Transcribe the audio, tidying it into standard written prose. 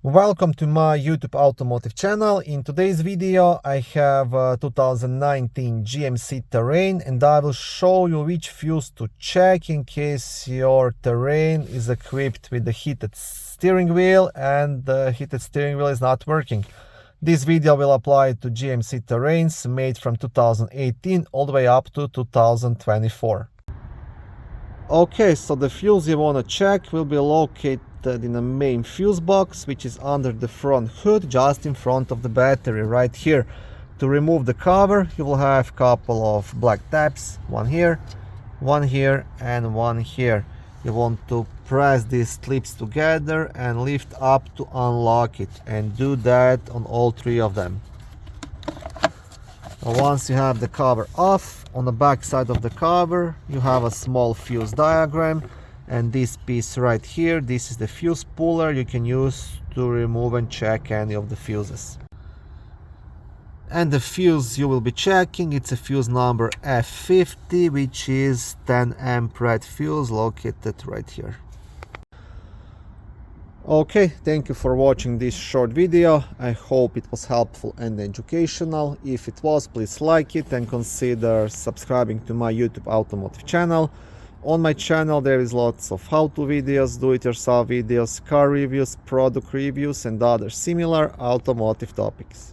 Welcome to my YouTube automotive channel. In today's video I have a 2019 GMC Terrain and I will show you which fuse to check in case your Terrain is equipped with the heated steering wheel and the heated steering wheel is not working. This video will apply to GMC Terrains made from 2018 all the way up to 2024. Okay, so the fuse you want to check will be located in the main fuse box, which is under the front hood, just in front of the battery right here. To remove the cover, you will have a couple of black tabs, one here and one here. You want to press these clips together and lift up to unlock it, and do that on all three of them. Once you have the cover off, on the back side of the cover you have a small fuse diagram, and this piece right here, this is the fuse puller you can use to remove and check any of the fuses. And the fuse you will be checking, it's a fuse number F50, which is 10 amp red fuse located right here. Okay, thank you for watching this short video. I hope it was helpful and educational. If it was, please like it and consider subscribing to my YouTube automotive channel. On my channel there is lots of how-to videos, do-it-yourself videos, car reviews, product reviews and other similar automotive topics.